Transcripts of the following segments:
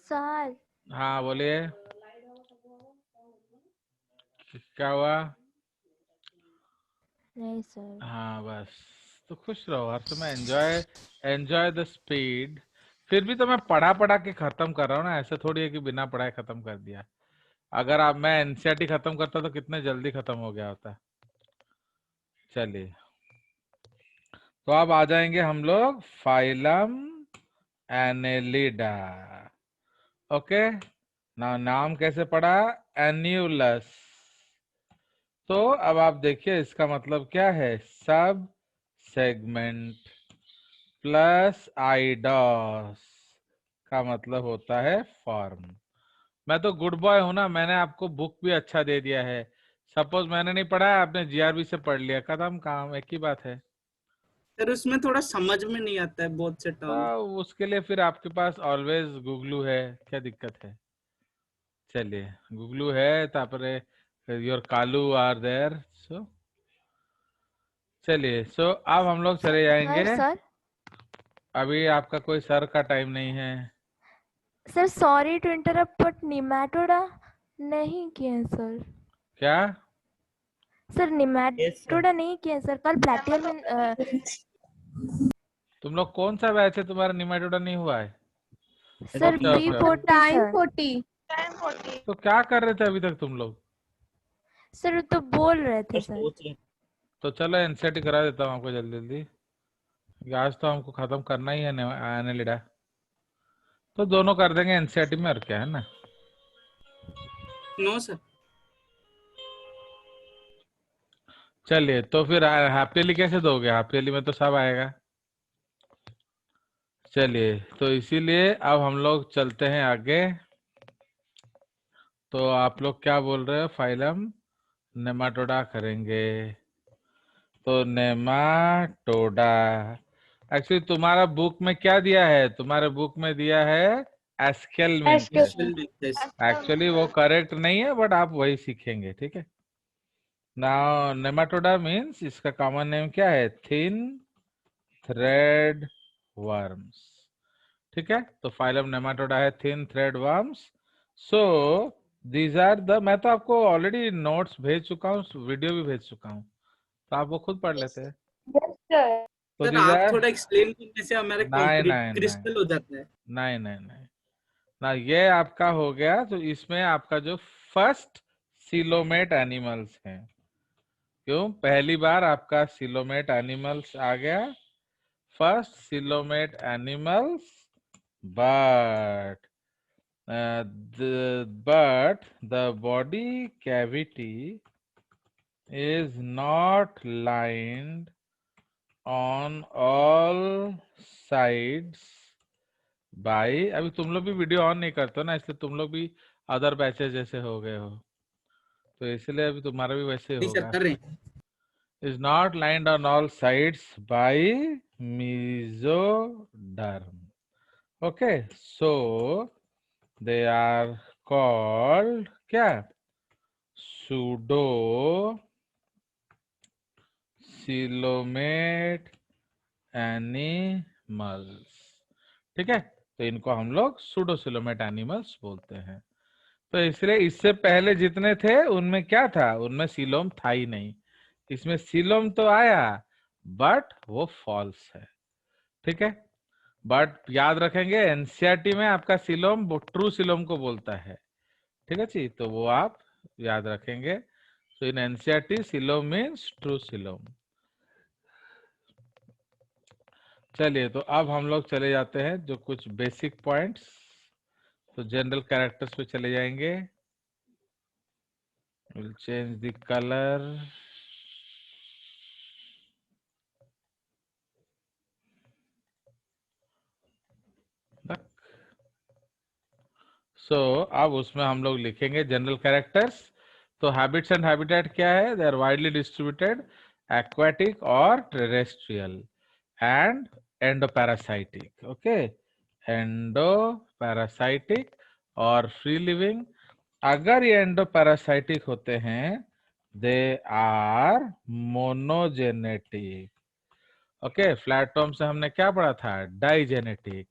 Sir. हाँ बोलिए, क्या हुआ? नहीं सर। हाँ बस, तो खुश रहो हर समय, एंजॉय एंजॉय द स्पीड। फिर भी तो मैं पढ़ा पढ़ा के खत्म कर रहा हूँ ना, ऐसे थोड़ी है कि बिना पढ़ाए खत्म कर दिया। अगर आप मैं एनसीईआरटी खत्म करता तो कितने जल्दी खत्म हो गया होता। चलिए, तो अब आ जाएंगे हम लोग फाइलम एनेलिडा। ओके, ना नाम कैसे पढ़ा? एन्यूलस। तो अब आप देखिए इसका मतलब क्या है, सब सेगमेंट प्लस आइडॉस का मतलब होता है फॉर्म। मैं तो गुड बॉय हूं ना, मैंने आपको बुक भी अच्छा दे दिया है। सपोज मैंने नहीं पढ़ा है, आपने जीआरबी से पढ़ लिया, खत्म काम, एक ही बात है। सर उसमें थोड़ा समझ में नहीं आता है बहुत से टर्म। तो उसके लिए फिर आपके पास ऑलवेज गूगलू है, क्या दिक्कत है? चलिए, गूगलू है, तापरे योर कालू आर देयर। सो चलिए, सो अब हम लोग चले सर जाएंगे। सर अभी आपका कोई सर का टाइम नहीं है। Sir sorry to interrupt but nematoda नहीं किया सर। क्या? Sir yes sir. निमेटोडा नहीं किया सर। कल प्लेटियम में तुम लोग कौन सा बैच है, तुम्हारा निमेटोडा नहीं हुआ है? सर अच्छा बी अच्छा, 40 टाइम सर। 40। तो क्या कर रहे थे अभी तक तुम लोग? सर तो बोल रहे थे बस सर। सोच रहे हैं। तो चलो एनसीईआरटी करा देता हूँ आपको जल्दी जल्दी, आज तो हमको खत्म करना ही है एनेलिडा। तो दोनों कर देंगे एनसीईआरटी में, और क्या है ना। No sir. चलिए, तो फिर हैप्पीली कैसे दोगे? हैप्पीली में तो सब आएगा। चलिए, तो इसीलिए अब हम लोग चलते हैं आगे। तो आप लोग क्या बोल रहे हो? फाइलम नेमाटोडा करेंगे। तो नेमाटोडा, एक्चुअली तुम्हारा बुक में क्या दिया है? तुम्हारे बुक में दिया है एस्केलमिंथेस। एक्चुअली वो करेक्ट नहीं है, बट आप वही सीखेंगे, ठीक है। नाउ नेमाटोडा मीन्स, इसका कॉमन नेम क्या है? Thin thread worms. ठीक है, तो फाइलम नेमाटोडा है thin thread worms. So these are the, मैं तो आपको ऑलरेडी नोट्स भेज चुका हूँ, वीडियो भी भेज चुका हूँ, तो आप वो खुद पढ़ लेते हैं। तो सर दीज आप आर, थोड़ा एक्सप्लेन करने से हमारे नहीं कंक्रीट नहीं नहीं क्रिस्टल हो जाता है। नहीं नहीं नहीं ना, ये आपका हो गया। तो इसमें आपका जो फर्स्ट सिलोमेट एनिमल्स हैं, क्यों पहली बार आपका सिलोमेट एनिमल्स आ गया? First coelomate animals, but the body cavity is not lined on all sides by, अभी तुम लोग भी वीडियो ऑन नहीं करते हो ना, इसलिए तुम लोग भी अदर बैचेस जैसे हो गए हो, तो इसलिए अभी तुम्हारा भी वैसे ही नहीं सर होगा। कर रहे हैं। is not lined on all sides by mesoderm. Okay, so they are called क्या? Pseudo coelomate animals. ठीक है, तो इनको हम लोग सूडो सिलोमेट एनिमल्स बोलते हैं। तो इसलिए इससे पहले जितने थे उनमें क्या था? उनमें सिलोम था ही नहीं। इसमें सिलोम तो आया, बट वो फॉल्स है। ठीक है, बट याद रखेंगे एनसीईआरटी में आपका सिलोम वो ट्रू सिलोम को बोलता है। ठीक है जी, तो वो आप याद रखेंगे। तो in NCERT coelom means true coelom. चलिए, तो अब हम लोग चले जाते हैं जो कुछ बेसिक पॉइंट्स, तो जनरल कैरेक्टर्स पे चले जाएंगे। Will change the colour. So अब उसमें हम लोग लिखेंगे जनरल कैरेक्टर्स। तो हैबिट्स एंड हैबिटेट क्या है? They are widely distributed, aquatic और terrestrial, and endoparasitic. Okay, endoparasitic और फ्री लिविंग। अगर ये एंडोपैरासाइटिक होते हैं, they are monogenetic. Okay, flatworm से हमने क्या पढ़ा था? डाइजेनेटिक।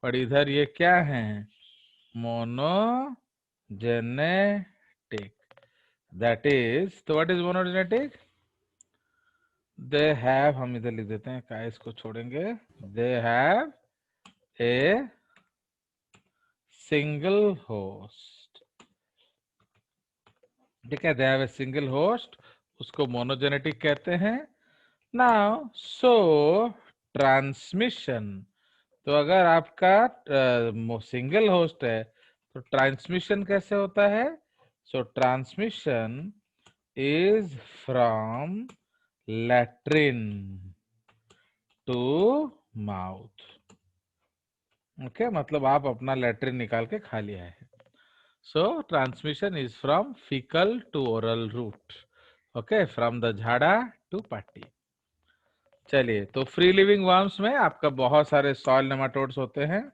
और इधर ये क्या है? monogenetic. That is, तो what is monogenetic? They have, हम इधर लिख देते हैं, क्या इसको छोड़ेंगे, they have a single host. ठीक है, they have a single host, उसको monogenetic कहते हैं. Now, so transmission, तो अगर आपका सिंगल होस्ट है तो ट्रांसमिशन कैसे होता है? So transmission is from latrine to mouth. Okay, मतलब आप अपना लैट्रिन निकाल के खा लिया है. So transmission is from faecal to oral route. Okay, from the झाड़ा टू पाटी. चलिए, तो फ्री लिविंग वर्म्स में आपका बहुत सारे सॉइल नेमाटोड्स होते हैं.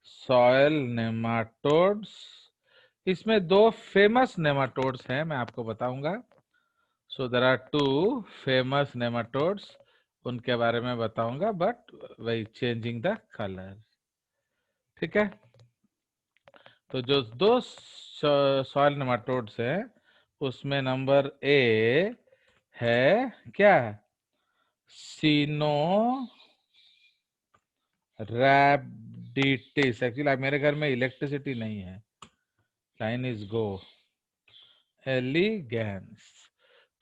सॉइल नेमाटोड्स, इसमें दो फेमस नेमाटोड्स हैं, मैं आपको बताऊंगा. So there are two famous nematodes, उनके बारे में बताऊंगा, बट वही चेंजिंग द कलर. ठीक है, तो जो दो सॉइल नेमाटोड्स हैं उसमें नंबर ए है क्या? सिनोरैप्टिस. एक्चुअली मेरे घर में इलेक्ट्रिसिटी नहीं है. Line is go. एलिगेंस,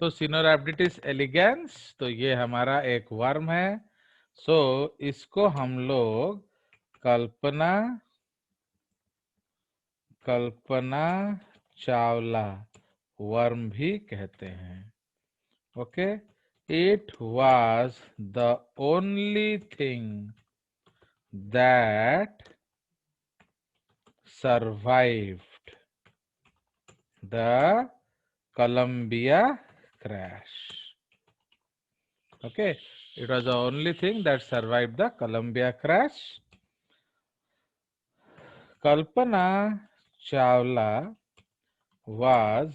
तो सिनोरैप्टिस एलिगेंस, तो ये हमारा एक वर्म है. सो इसको हम लोग कल्पना चावला वर्म भी कहते हैं. Okay, it was the only thing that survived the Columbia crash. Okay, it was the only thing that survived the Columbia crash. Kalpana Chawla was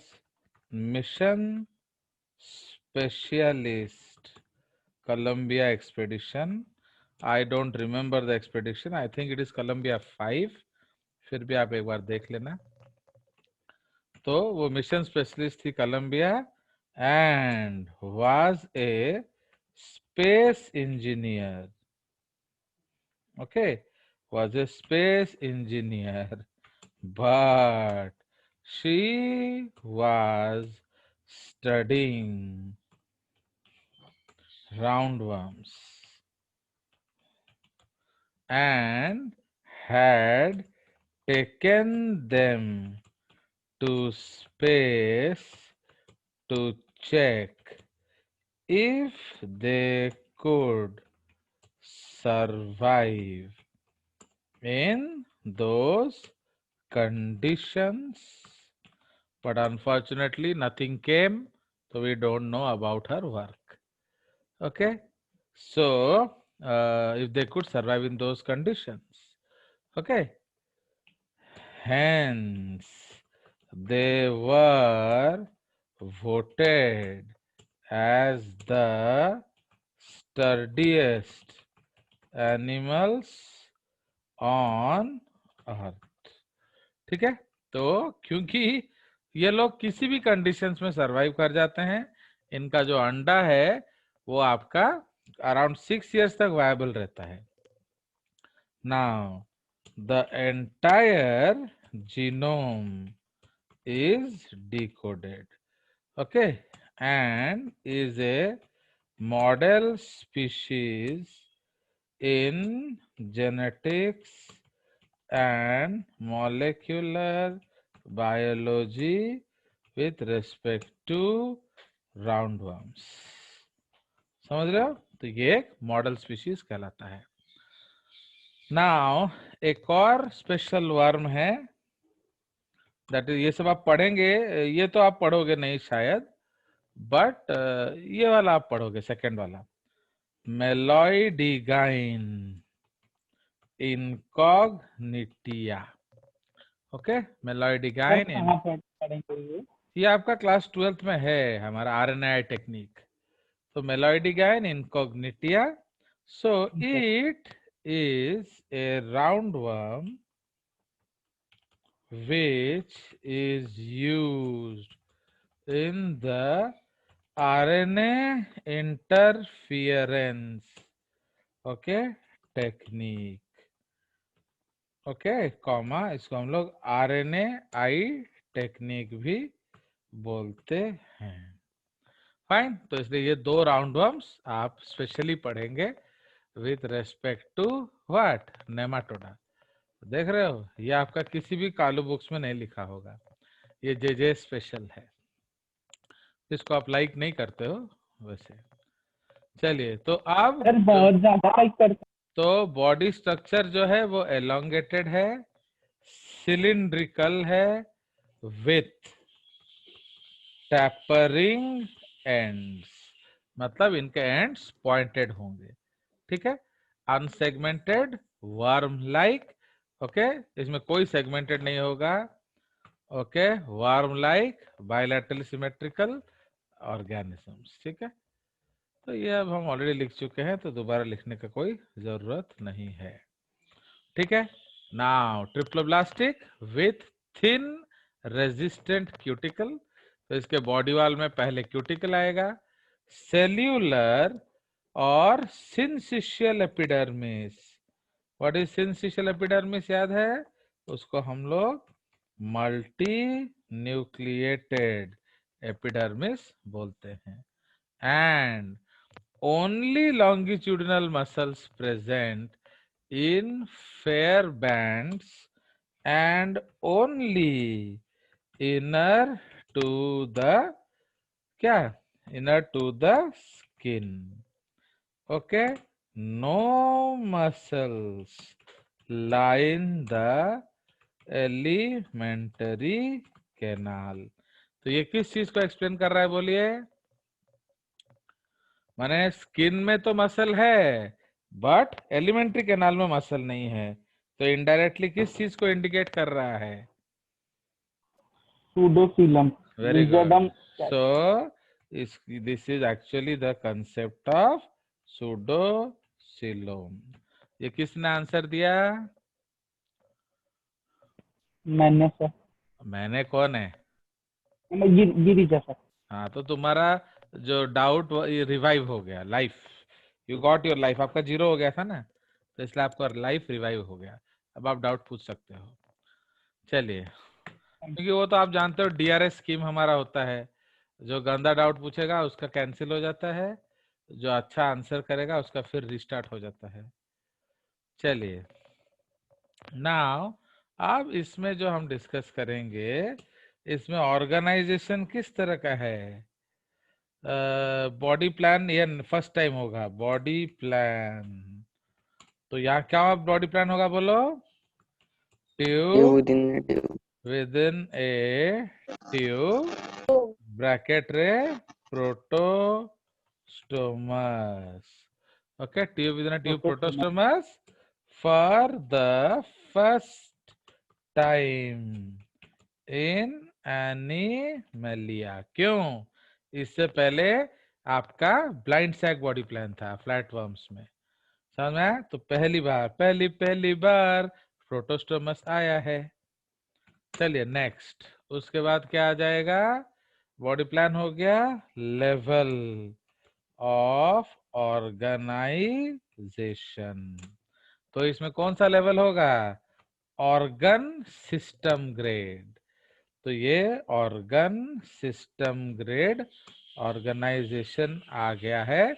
mission specialist, Columbia expedition. I don't remember the expedition. I think it is Columbia 5. फिर भी आप एक बार देख लेना. तो वो mission specialist थी Columbia, and was a space engineer. Okay, was a space engineer, but she was studying roundworms and had taken them to space to check if they could survive in those conditions. But unfortunately, nothing came, so we don't know about her work. Okay, so if they could survive in those conditions. Okay, hence they were voted as the sturdiest animals on earth. ठीक है, तो क्योंकि ये लोग किसी भी conditions में survive कर जाते हैं, इनका जो अंडा है वो आपका अराउंड 6 इयर्स तक वायबल रहता है. Now the entire genome is decoded, okay, and is a model species in genetics and molecular biology with respect to roundworms. समझ रहे हो? तो ये एक मॉडल स्पीशीज कहलाता है. नाउ एक और स्पेशल वर्म है, दैट इज, ये सब आप पढ़ेंगे, ये तो आप पढ़ोगे नहीं शायद, बट ये वाला आप पढ़ोगे, सेकंड वाला, मेलॉइडिगाइन इनकॉग्निटिया. ओके, मेलॉइडिगाइन इन, ये आपका क्लास 12th में है, हमारा आरएनए टेक्निक. तो Meloidogyne incognita. So it is a roundworm which is used in the RNA interference, okay, technique, okay, comma, इसको हम लोग RNAi टेक्निक भी बोलते हैं। फाइन, तो इसलिए ये 2 राउंड वर्म्स आप स्पेशली पढ़ेंगे with respect to what, nematoda. देख रहे हो, ये आपका किसी भी कालू बुक्स में नहीं लिखा होगा, ये जे स्पेशल है, इसको आप लाइक नहीं करते हो वैसे। चलिए, तो अब सर बहुत ज्यादा लाइक करते तो बॉडी स्ट्रक्चर जो है वो एलोंगेटेड है, सिलिंड्रिकल है, विथ टैपरिंग एंड्स, मतलब इनके एंड्स पॉइंटेड होंगे, ठीक है। अनसेगमेंटेड, वर्म लाइक, ओके, इसमें कोई सेगमेंटेड नहीं होगा, okay, worm like, bilateral symmetrical organisms, ठीक है। तो ये अब हम ऑलरेडी लिख चुके हैं, तो दोबारा लिखने का कोई जरूरत नहीं है, ठीक है। Now triploblastic with thin resistant cuticle, तो इसके बॉडी वॉल में पहले क्यूटिकल आएगा, सेल्यूलर और syncytial epidermis. What is syncytial epidermis, याद है, उसको हम लोग मल्टी न्यूक्लिएटेड एपिडर्मिस बोलते हैं। And only longitudinal muscles present in fair bands and only inner to the क्या, inner to the skin, okay, no muscles line the elementary canal। तो ये किस चीज को एक्सप्लेन कर रहा है, बोलिए। माने स्किन में तो मसल है बट एलिमेंट्री कैनाल में मसल नहीं है, तो इनडायरेक्टली किस चीज को इंडिकेट कर रहा है, सूडोफिलम वेरी गुड। रिजोडम so this is actually the concept of pseudocoelom. ये किसने आंसर दिया, मैंने सर, मैंने, कौन है, गिरिजा सर। हाँ, तो तुम्हारा जो डाउट रिवाइव हो गया, life, you got your life, आपका 0 हो गया था ना, तो इसलिए आपका लाइफ रिवाइव हो गया, अब आप डाउट पूछ सकते हो। चलिए, क्योंकि वो तो आप जानते हो DRS स्कीम हमारा होता है, जो गंदा डाउट पूछेगा उसका कैंसिल हो जाता है, जो अच्छा आंसर करेगा उसका फिर रिस्टार्ट हो जाता है। चलिए, नाउ अब इसमें जो हम डिस्कस करेंगे, इसमें ऑर्गेनाइजेशन किस तरह का है, बॉडी प्लान, ये फर्स्ट टाइम होगा बॉडी प्लान। तो यहाँ क्या बॉडी प्लान होगा, बोलो, tube within a tube, bracket रे, protostomes, okay, tube within a tube, protostomes, for the first time in Animalia. क्यों, इससे पहले आपका ब्लाइंड सैक बॉडी प्लान था फ्लैट वर्म्स में, समझ में आया? तो पहली बार प्रोटोस्टोमस आया है। चलिए नेक्स्ट, उसके बाद क्या आ जाएगा, बॉडी प्लान हो गया, लेवल ऑफ ऑर्गेनाइजेशन। तो इसमें कौन सा लेवल होगा, ऑर्गन सिस्टम ग्रेड। तो ये ऑर्गन सिस्टम ग्रेड ऑर्गेनाइजेशन आ गया है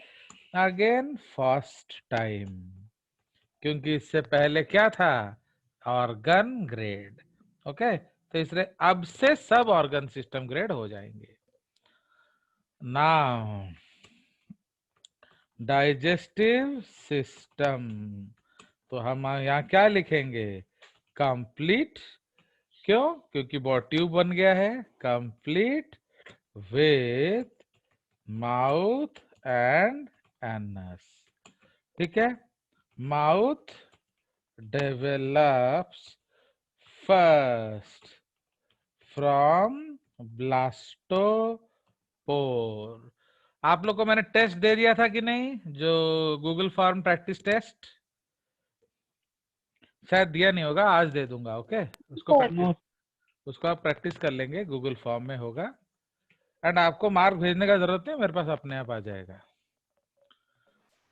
अगेन फर्स्ट टाइम, क्योंकि इससे पहले क्या था, ऑर्गन ग्रेड, ओके। तो इसलिए अब से सब ऑर्गन सिस्टम ग्रेड हो जाएंगे। नाउ डाइजेस्टिव सिस्टम, तो हम यहाँ क्या लिखेंगे, कंप्लीट, क्यों, क्योंकि बॉडी ट्यूब बन गया है, complete with mouth and anus, ठीक है। Mouth develops first from blastopore. आप लोग को मैंने टेस्ट दे दिया था कि नहीं, जो गूगल फॉर्म प्रैक्टिस टेस्ट, शायद दिया नहीं होगा, आज दे दूंगा, ओके, उसको नो उसको आप प्रैक्टिस कर लेंगे, गूगल फॉर्म में होगा। एंड आपको मार्क भेजने का जरूरत नहीं, मेरे पास अपने आप आ जाएगा।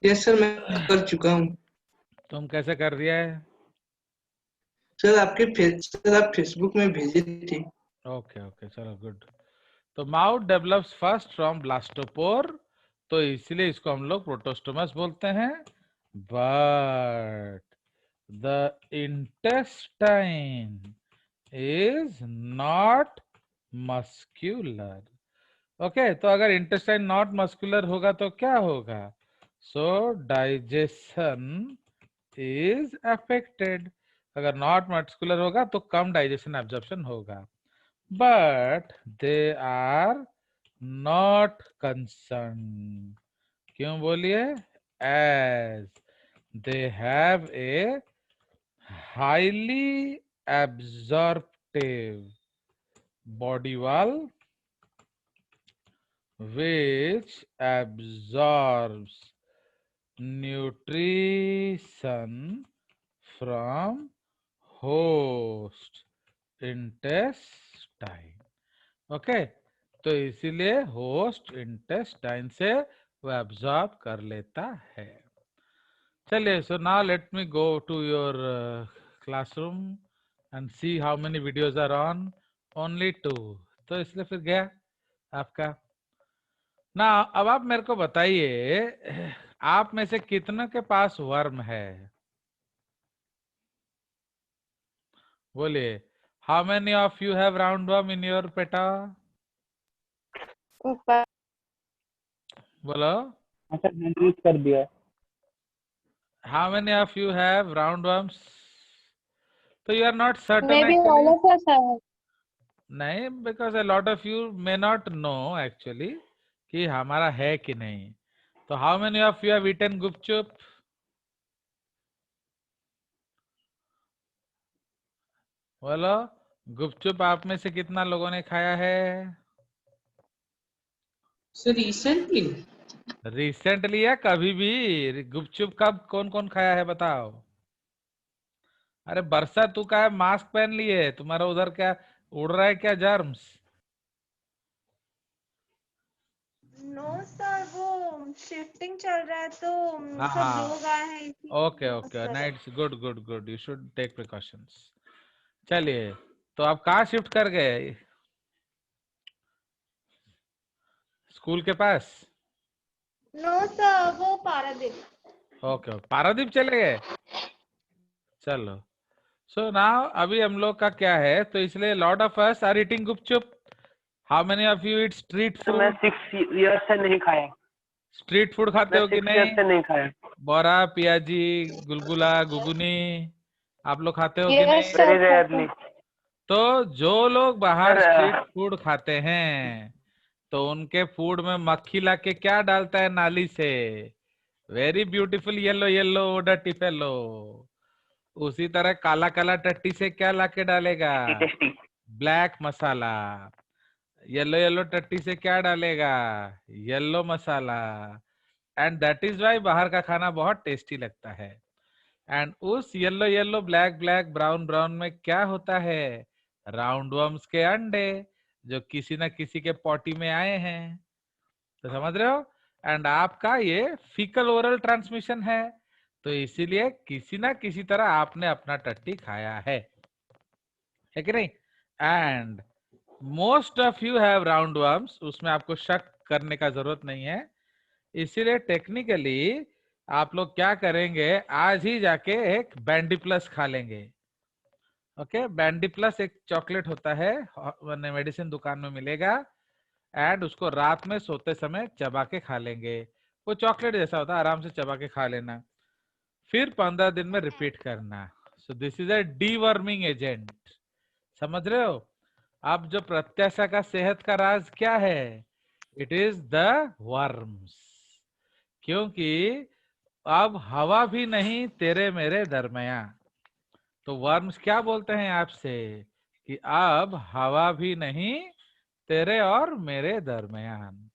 यस सर, मैं कर चुका हूँ। तुम कैसे कर दिया है? सर सर आप फेसबुक में भेजी थी। ओके ओके, चलो गुड। तो mouth develops first from blastopore, तो इसलिए इसको हम लोग प्रोटोस्टोमस बोलते हैं। But the intestine is not muscular. Okay, तो अगर इंटेस्टाइन नॉट मस्कुलर होगा तो क्या होगा? So digestion is affected. अगर नॉट मस्कुलर होगा तो कम डाइजेशन एब्जॉर्प्शन होगा। But they are not concern. क्यों बोलिए? As they have a highly absorptive body wall which absorbs nutrition from host intestine। Okay, तो इसीलिए होस्ट इंटेस्टाइन से वो एब्जॉर्ब कर लेता है। चलिए, so now let me go to your classroom and see how many videos are on. Only 2, तो इसलिए फिर गया आपका ना। अब आप मेरे को बताइए, आप में से कितनों के पास वर्म है? बोलिए, how many of you have round worm in your पेटा? ऊपर। बोलो, हाँ सर, मैंने यूज कर दिया है। How many of you have round worms? तो you are not certain Maybe all actually. of us have. नहीं, because a lot of you may not know actually कि हमारा है कि नहीं। तो how many of you have eaten gupchup? बोलो, गुपचुप आप में से कितना लोगों ने खाया है? Sir recently? रिसेंटली या कभी भी? गुपचुप कब कौन कौन खाया है बताओ? अरे बरसा, तू का है मास्क पहन लिए? तुम्हारा उधर क्या उड़ रहा है क्या जर्म्स? नो सर, वो शिफ्टिंग चल रहा है तो हाँ सब हाँ, लोग आए हैं okay okay, nights good good good, you should take precautions. चलिए, तो आप कहाँ शिफ्ट कर गए? स्कूल के पास? नो सर, वो पारादीप। ओके, पारादीप चले गए। चलो, सो नाउ अभी हम लोग का क्या है, तो इसलिए lot of us are eating gupchup. How many of you eat street तो मैं फूड? 6 ईयर से नहीं खाया। स्ट्रीट फूड खाते मैं हो कि 6 ईयर नहीं? से नहीं खाया। बोरा, पियाजी, गुलगुला, गुगुनी, आप लोग खाते हो कि Yes, नहीं? sir. Very rarely. तो जो लोग बाहर सर स्ट्रीट फूड खाते हैं तो उनके फूड में मक्खी लाके क्या डालता है नाली से? Very beautiful yellow yellow dirty fellow. उसी तरह काला काला टट्टी से क्या लाके डालेगा? Tasty. Black masala. Yellow yellow टट्टी से क्या डालेगा? Yellow masala. And that is why बाहर का खाना बहुत टेस्टी लगता है। एंड उस yellow yellow black black brown brown में क्या होता है? राउंड वर्म्स के अंडे, जो किसी ना किसी के पॉटी में आए हैं। तो समझ रहे हो? एंड आपका ये फीकल ओरल ट्रांसमिशन है, तो इसीलिए किसी ना किसी तरह आपने अपना टट्टी खाया है कि नहीं? And most of you have round worms, उसमें आपको शक करने का जरूरत नहीं है। इसीलिए टेक्निकली आप लोग क्या करेंगे, आज ही जाके एक बैंडी प्लस खा लेंगे। ओके, बैंडी प्लस एक चॉकलेट होता है, मेडिसिन दुकान में मिलेगा। एंड उसको रात में सोते समय चबा के खा लेंगे। वो चॉकलेट जैसा होता है, आराम से चबा के खा लेना। फिर 15 दिन में रिपीट करना। सो this is a deworming agent. समझ रहे हो? अब जो प्रत्याशा का सेहत का राज क्या है? It is the worms. क्योंकि अब हवा भी नहीं तेरे मेरे दरमिया। तो वर्म्स क्या बोलते हैं आपसे कि अब हवा भी नहीं तेरे और मेरे दरमियान।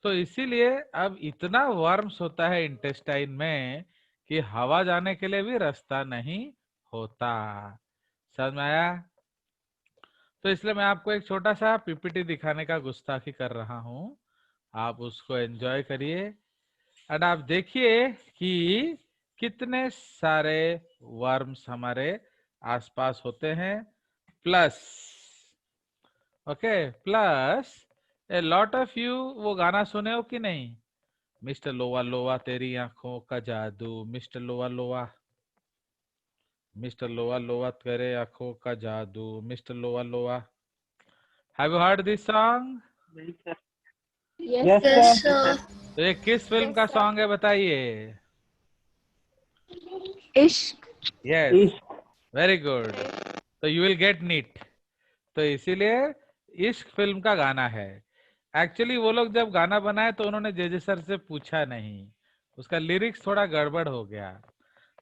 तो इसीलिए अब इतना वर्म्स होता है इंटेस्टाइन में कि हवा जाने के लिए भी रास्ता नहीं होता। समझ में आया? तो इसलिए मैं आपको एक छोटा सा पीपीटी दिखाने का गुस्ताखी कर रहा हूं, आप उसको एंजॉय करिए एंड आप देखिए कि कितने सारे वर्म्स हमारे आसपास होते हैं, plus okay plus a lot of you वो गाना सुने हो कि नहीं, मिस्टर लोवा लोवा तेरी आंखों का जादू, मिस्टर लोवा लोवा, मिस्टर लोवा लोवा तेरे आंखों का जादू, mister Lova Lova. Have you heard this song? नहीं सर। Yes sir. तो ये किस फिल्म का सॉन्ग है बताइए? इश्क। Yes, very good. तो यू विल गेट नीट। तो इसीलिए इश्क फिल्म का गाना है। एक्चुअली वो लोग जब गाना बनाए तो उन्होंने जे सर से पूछा नहीं, उसका लिरिक्स थोड़ा गड़बड़ हो गया।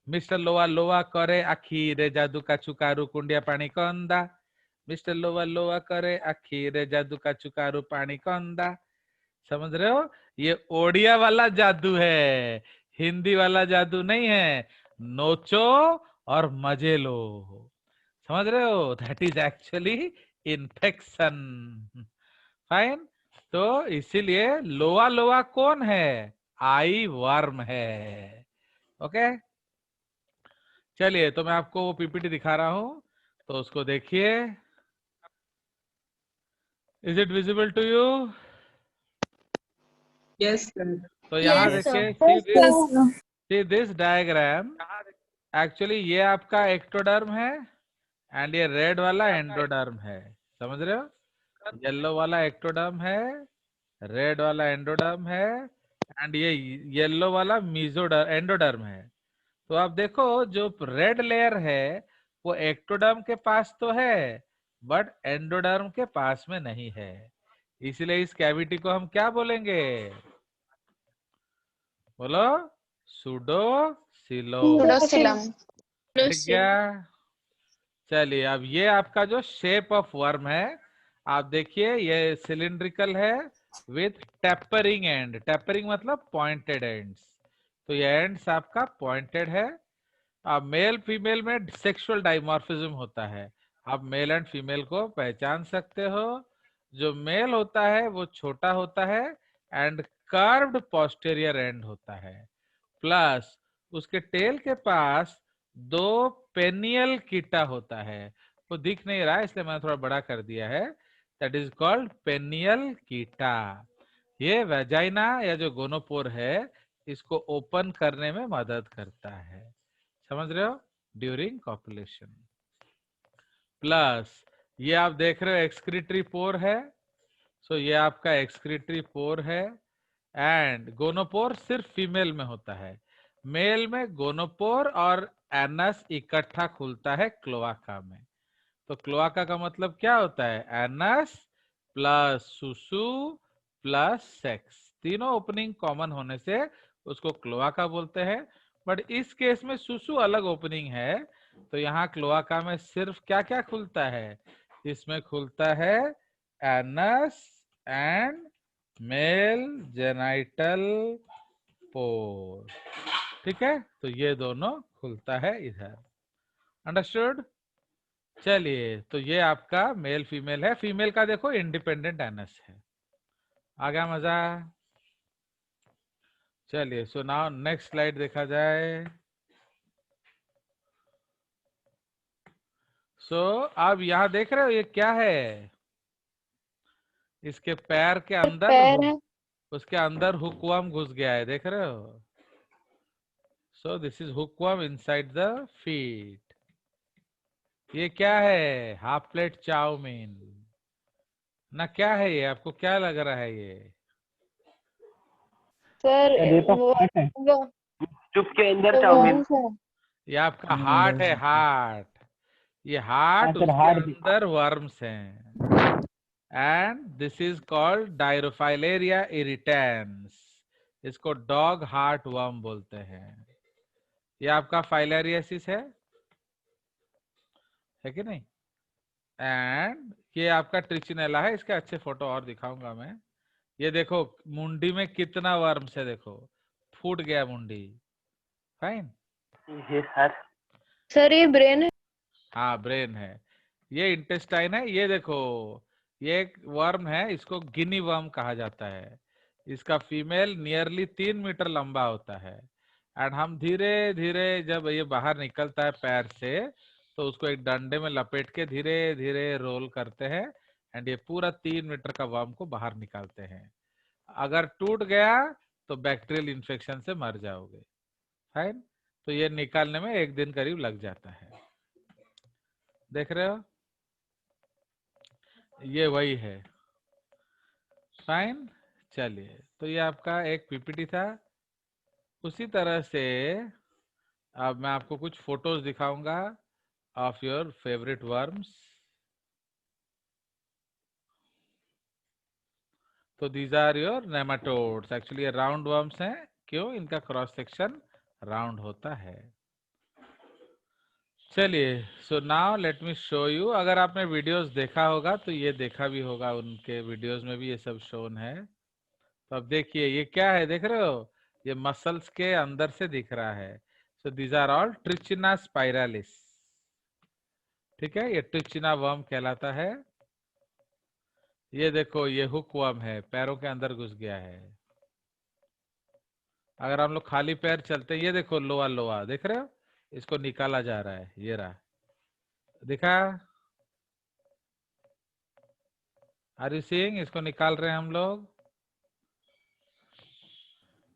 मिस्टर लोवा लोवा करे आखी रे जादू का चुकारू कुंडिया पानी कंदा, मिस्टर लोवा लोवा करे आखी रे जादू का चुकारू पानी कंदा। समझ रहे हो? ये ओडिया वाला जादू है, हिंदी वाला जादू नहीं है। नोचो और मजे लो, समझ रहे हो? That is actually infection. Fine. तो इसीलिए लोआ लोआ कौन है? आई वर्म है। ओके, चलिए तो मैं आपको वो पीपीटी दिखा रहा हूं, तो उसको देखिए। Is it visible to you? Yes sir. तो यहाँ Yes, sir. देखिए, सी दिस डायग्राम। एक्चुअली ये आपका एक्टोडर्म है एंड ये रेड वाला एंडोडर्म है, समझ रहे हो? येलो वाला एक्टोडर्म है, रेड वाला एंडोडर्म है एंड ये येलो वाला मीजोडर्म एंडोडर्म है। तो आप देखो जो रेड लेयर है वो एक्टोडर्म के पास तो है बट एंडोडर्म के पास में नहीं है, इसलिए इस कैविटी को हम क्या बोलेंगे? बोलो, सुडो सिलोम। ठीक गया। चलिए अब ये आपका जो शेप ऑफ वर्म है, आप देखिए ये सिलिंड्रिकल है विथ टेपरिंग एंड। टेपरिंग मतलब पॉइंटेड एंड्स, तो ये एंड्स आपका पॉइंटेड है। अब मेल फीमेल में सेक्सुअल डाइमॉर्फिज्म होता है, आप मेल एंड फीमेल को पहचान सकते हो। जो मेल होता है वो छोटा होता है एंड कर्व्ड पोस्टेरियर एंड होता है, प्लस उसके टेल के पास दो पेनियल कीटा होता है। वो दिख नहीं रहा है इसलिए मैंने थोड़ा बड़ा कर दिया है, दैट इज कॉल्ड पेनियल कीटा। ये वेजाइना या जो गोनोपोर है इसको ओपन करने में मदद करता है, समझ रहे हो? During copulation. प्लस ये आप देख रहे हो एक्सक्रीटरी पोर है, सो ये आपका एक्सक्रीटरी पोर है एंड गोनोपोर सिर्फ फीमेल में होता है। मेल में गोनोपोर और एनस इकट्ठा खुलता है क्लोआका में। तो क्लोआका का मतलब क्या होता है? एनस प्लस सुसु प्लस सेक्स, तीनों ओपनिंग कॉमन होने से उसको क्लोआका बोलते हैं। बट इस केस में सुसु अलग ओपनिंग है, तो यहाँ क्लोआका में सिर्फ क्या क्या खुलता है? इसमें खुलता है एनस एंड मेल जेनाइटल पोर, ठीक है? तो ये दोनों खुलता है इधर, अंडरस्टूड? चलिए तो ये आपका मेल फीमेल है। फीमेल का देखो इंडिपेंडेंट एनस है। आ गया मजा? चलिए सो नाउ नेक्स्ट स्लाइड देखा जाए। सो अब यहाँ देख रहे हो ये क्या है? इसके पैर के अंदर उसके अंदर हुकवर्म घुस गया है, देख रहे हो? सो this is hookworm inside the feet. ये क्या है? हाफ प्लेट चाउमीन ना, क्या है ये? आपको क्या लग रहा है ये? सर ये तो वो हार्ट है। चुप के अंदर चाउमीन। ये आपका हार्ट है, हार्ट। ये हार्ट, सर उसके हार्ट भी। अंदर वर्म्स हैं एंड दिस इज कॉल्ड डायरोफाइलेरिया इरिटेंस। इसको डॉग हार्ट वर्म बोलते हैं। ये आपका फाइलेरियासिस है कि नहीं? एंड ये आपका ट्रिचिनेला है। इसके अच्छे फोटो और दिखाऊंगा मैं। ये देखो मुंडी में कितना वर्म्स है, देखो फूट गया मुंडी। फाइन। ये सर सर ये ब्रेन है। हाँ ब्रेन है। ये इंटेस्टाइन है। ये देखो, ये एक वर्म है, इसको गिनी वर्म कहा जाता है। इसका फीमेल नियरली 3 मीटर लंबा होता है। एंड हम धीरे धीरे जब ये बाहर निकलता है पैर से, तो उसको एक डंडे में लपेट के धीरे धीरे रोल करते हैं एंड ये पूरा 3 मीटर का वर्म को बाहर निकालते हैं। अगर टूट गया तो बैक्टीरियल इन्फेक्शन से मर जाओगे। फाइन। तो ये निकालने में 1 दिन करीब लग जाता है। देख रहे हो, ये वही है। फाइन। चलिए, तो ये आपका एक पीपीटी था। उसी तरह से अब मैं आपको कुछ फोटोज दिखाऊंगा ऑफ योर फेवरेट वर्म्स। तो these are your nematodes. Actually ये राउंड वर्म्स हैं। क्यों? इनका क्रॉस सेक्शन राउंड होता है। चलिए, so now let me show you. अगर आपने वीडियोस देखा होगा तो ये देखा भी होगा, उनके वीडियोस में भी ये सब शोन है। तो अब देखिए ये क्या है, देख रहे हो? ये मसल्स के अंदर से दिख रहा है। So these are all Trichina spiralis. ठीक है, ये ट्रिचिना वर्म कहलाता है। ये देखो, ये हुक वर्म है, पैरों के अंदर घुस गया है। अगर हम लोग खाली पैर चलते हैं, ये देखो लोआ लोआ, देख रहे हो? इसको निकाला जा रहा है। ये रहा, दिखा? Are you seeing? इसको निकाल रहे हैं हम लोग।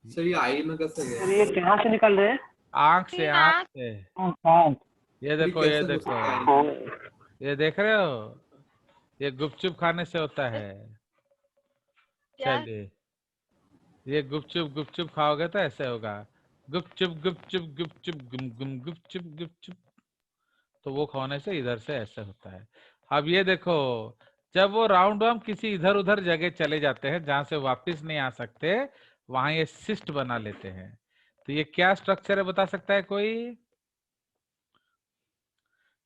सर ये आई में कैसे गया? सर ये कहाँ से निकल रहे हैं? आंख से, आंख से। ये देखो, ये कैसे हो देखो, सकता है? ये देख रहे हो? ये गुपचुप खाने से होता है। क्या? चलिए, ये गुपचुप गुपचुप खाओगे तो ऐसे होगा, गुपचुप गुपचुप गुपचुप गुम गुम गुपचुप गुपचुप। तो वो खाने से इधर से ऐसे होता है। अब ये देखो, जब वो राउंड वर्म किसी इधर उधर जगह चले जाते हैं जहां से वापस नहीं आ सकते, वहां ये सिस्ट बना लेते हैं। तो ये क्या स्ट्रक्चर है, बता सकता है कोई?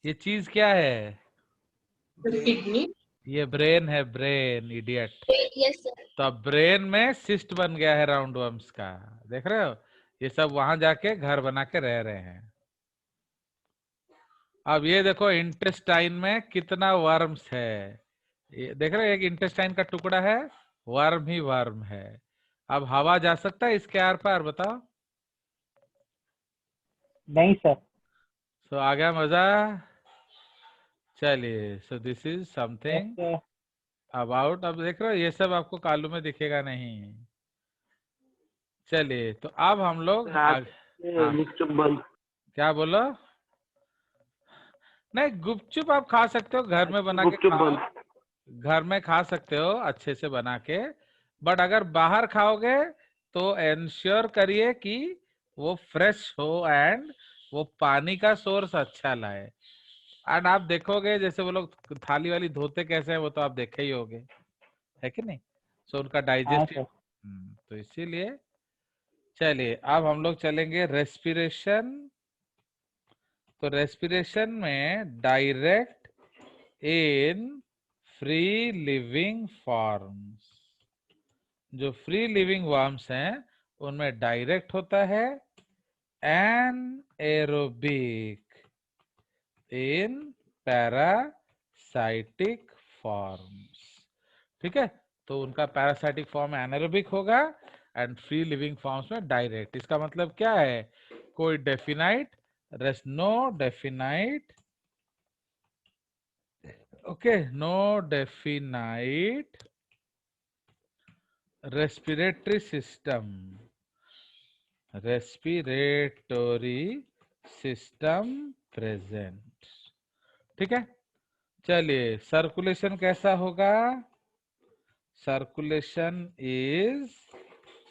ये चीज क्या है? किडनी। ये ब्रेन है, ब्रेन, इडियट। Yes sir. तो अब ब्रेन में सिस्ट बन गया है राउंड वर्म्स का। देख रहे हो? ये सब वहां जाके घर बना के रह रहे हैं। अब ये देखो, इंटेस्टाइन में कितना वर्म्स है। ये देख रहे हो, एक इंटेस्टाइन का टुकड़ा है, वर्म ही वर्म है। अब हवा जा सकता है इसके आर पार, बताओ? नहीं सर। सो आ गया मजा। चलिए, सो दिस इज समथिंग अबाउट। अब देख रहे हो, ये सब आपको कालू में दिखेगा नहीं। चलिए, तो अब हम लोग हाँ, गुपचुप बंद। क्या बोलो? नहीं, गुपचुप आप खा सकते हो, घर में बना के गुपचुप खाओ। बंद। घर में खा सकते हो अच्छे से बना के, बट अगर बाहर खाओगे तो एंश्योर करिए कि वो फ्रेश हो एंड वो पानी का सोर्स अच्छा लाए। एंड आप देखोगे जैसे वो लोग थाली वाली धोते कैसे हैं, वो तो आप देखे ही होगे, है कि नहीं? सो उनका डाइजेस्टिव। तो इसीलिए चलिए, अब हम लोग चलेंगे रेस्पिरेशन। तो रेस्पिरेशन में direct in free living forms, जो फ्री लिविंग वर्म्स हैं उनमें डायरेक्ट होता है, एनाएरोबिक इन पैरासाइटिक फॉर्म्स। ठीक है, तो उनका पैरासाइटिक फॉर्म एनाएरोबिक होगा एंड फ्री लिविंग फॉर्म्स में डायरेक्ट। इसका मतलब क्या है? कोई definite, no definite, okay, no definite respiratory system, respiratory system present. ठीक है, चलिए, सर्कुलेशन कैसा होगा? Circulation is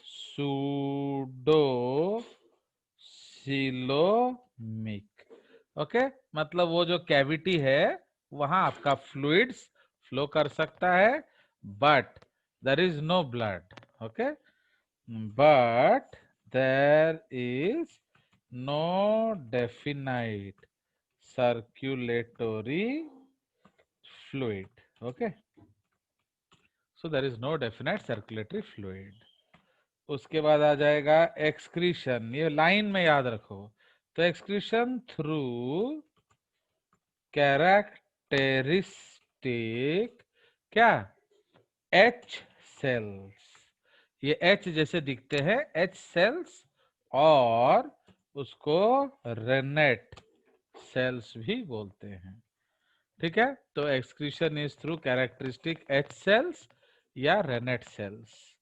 सूडोसिलोमिक। ओके, मतलब वो जो कैविटी है वहां आपका फ्लूइड्स फ्लो कर सकता है, but there is no blood. Okay, but there is no definite circulatory fluid. Okay, so there is no definite circulatory fluid. उसके बाद आ जाएगा एक्सक्रीशन। ये लाइन में याद रखो। तो एक्सक्रीशन थ्रू कैरेक्टरिस्टिक कैरेक्टरिस्टिक क्या एच सेल्स, ये एच जैसे दिखते हैं एच सेल्स, और उसको रेनेट सेल्स भी बोलते हैं। ठीक है, तो excretion is through characteristic H cells या रेनेट सेल्स।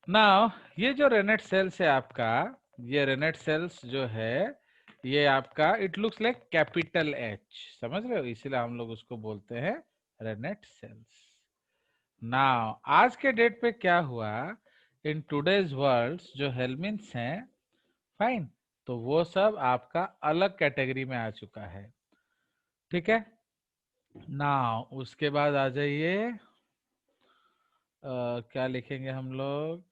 नाउ ये जो रेनेट सेल्स है आपका, ये रेनेट सेल्स जो है ये आपका it looks like capital H, समझ रहे हो, इसीलिए हम लोग उसको बोलते हैं रेनेट सेल्स। नाउ आज के डेट पे क्या हुआ, इन टुडेज वर्ल्ड जो हेल्मिन्स हैं, फाइन, तो वो सब आपका अलग कैटेगरी में आ चुका है। ठीक है, नाउ उसके बाद आ जाइए, क्या लिखेंगे हम लोग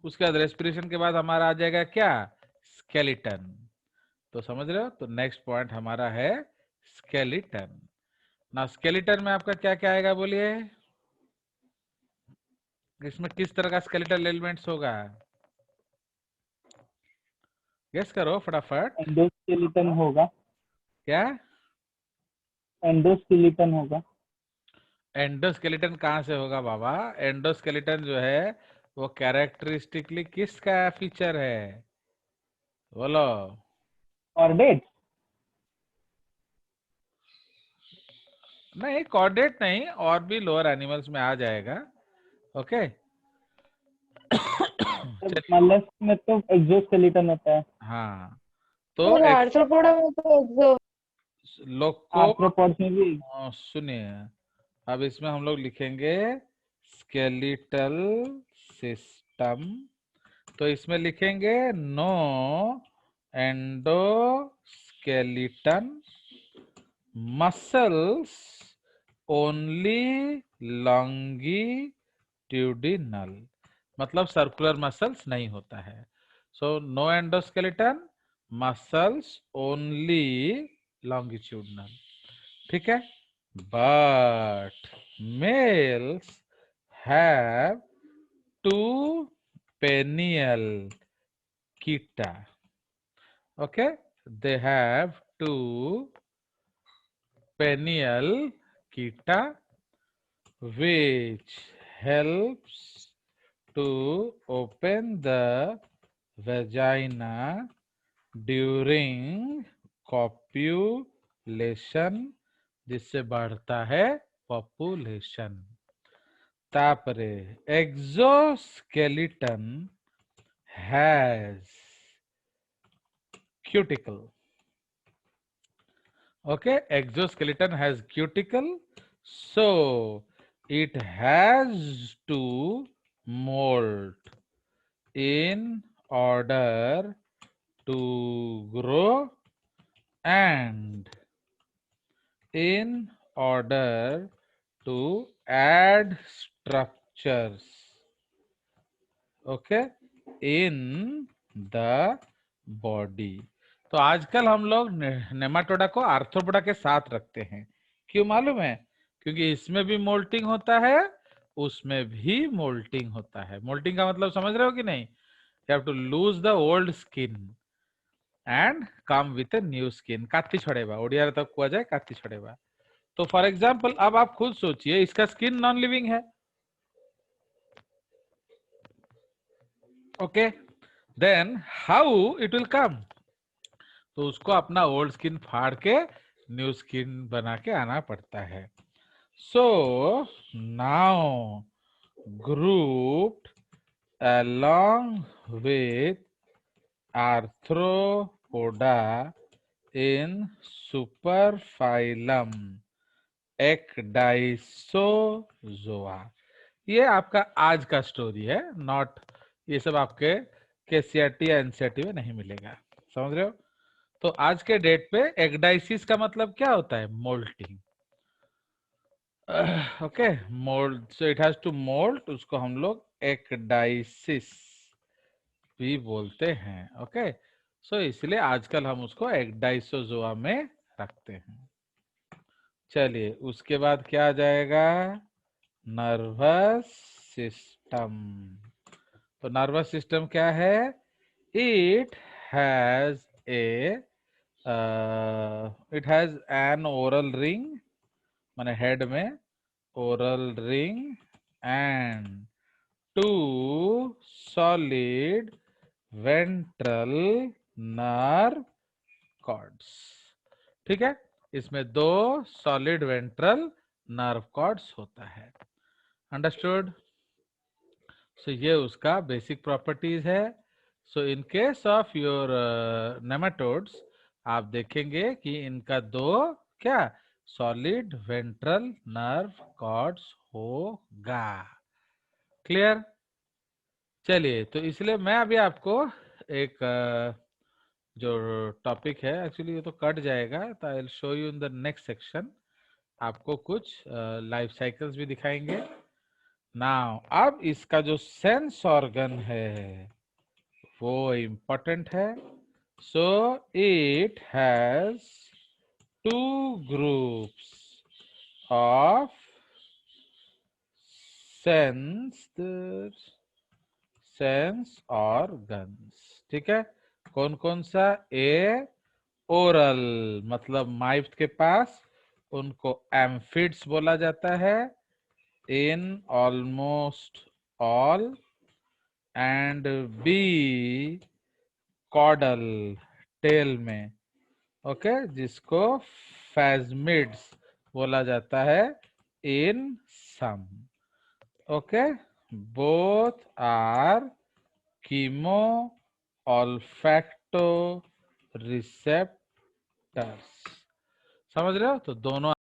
उसके बाद रेस्पिरेशन के बाद हमारा आ जाएगा क्या स्केलेटन। तो समझ रहे हो, तो नेक्स्ट पॉइंट हमारा है स्केलेटन। ना स्केलेटन में आपका क्या क्या आएगा बोलिए, इसमें किस तरह का स्केलेटल एलिमेंट्स होगा, गेस करो फटाफट। एंडोस्केलेटन होगा। क्या एंडोस्केलेटन होगा। एंडोस्केलेटन कहाँ से होगा बाबा, एंडोस्केलेटन जो है वो कैरेक्टरिस्टिकली किसका फीचर है बोलो। कॉर्डेट। नहीं कॉर्डेट नहीं, और भी लोअर एनिमल्स में आ जाएगा। ओके चलिए, मलस्क में तो एक्सोस्केलेटन होता है। हाँ तो और आर्थ्रोपोडा में तो लोग को आर्थ्रोपॉड्स में भी। सुनिए, अब इसमें हम लोग लिखेंगे स्केलेटल सिस्टम, तो इसमें लिखेंगे no endoskeleton muscles only longitudinal, मतलब सर्कुलर मसल्स नहीं होता है। So no endoskeleton muscles only longitudinal. ठीक है, but males have two penial chaeta. Okay, they have two penial chaeta which helps to open the vagina during copulation, जिससे बढ़ता है population. तापरे exoskeleton has cuticle. Okay, exoskeleton has cuticle, so it has to molt in order to grow and in order to add structures, okay, in the body। तो आजकल हम लोग Nematoda को arthropoda के साथ रखते हैं, क्यों मालूम है, क्योंकि इसमें भी मोल्टिंग होता है उसमें भी मोल्टिंग होता है। मोल्टिंग का मतलब समझ रहे हो कि नहीं, you have to lose the old skin and come with new skin, काटी छोड़ेगा ओडिया तक कुआ जाए काटी छोड़ेगा। तो फॉर एग्जाम्पल अब आप खुद सोचिए, इसका स्किन नॉन लिविंग है, okay, then how it will come, तो उसको अपना ओल्ड स्किन फाड़ के न्यू स्किन बना के आना पड़ता है। So now grouped along with arthropoda in superphylum ecdysozoa। ये आपका आज का स्टोरी है, नॉट ये सब आपके केसीआरटी या एनसीईआरटी में नहीं मिलेगा, समझ रहे हो। तो आज के डेट पे एक्डाइसिस का मतलब क्या होता है, moulting. Okay, mould, so it has to moult, उसको हम लोग एक्डाइसिस भी बोलते हैं। ओके, सो इसलिए आजकल हम उसको एक्डाइसोजोआ में रखते हैं। चलिए उसके बाद क्या आ जाएगा, नर्वस सिस्टम। तो नर्वस सिस्टम क्या है, it has a it has an oral ring, माने हेड में oral ring and 2 solid ventral nerve cords. ठीक है, इसमें 2 सॉलिड वेंट्रल नर्व कॉर्ड्स होता है। अंडरस्टूड? सो ये उसका बेसिक प्रॉपर्टीज है। So in case of your nematodes आप देखेंगे कि इनका 2 क्या सॉलिड वेंट्रल नर्व कॉर्ड्स होगा। क्लियर? चलिए, तो इसलिए मैं अभी आपको एक जो टॉपिक है, एक्चुअली ये तो कट जाएगा, तो I will show you in the next section. आपको कुछ लाइफ साइकिल्स भी दिखाएंगे। नाउ अब इसका जो सेंस ऑर्गन है वो इम्पोर्टेंट है। सो it has 2 groups of sense organs. ठीक है, कौन कौन सा? ए ओरल, मतलब माउथ के पास, उनको एम्फिड्स बोला जाता है in almost all, and B caudal tail में, ओके, जिसको phasmids बोला जाता है in some। Okay, both are chemo olfacto receptors। समझ रहे हो? तो दोनों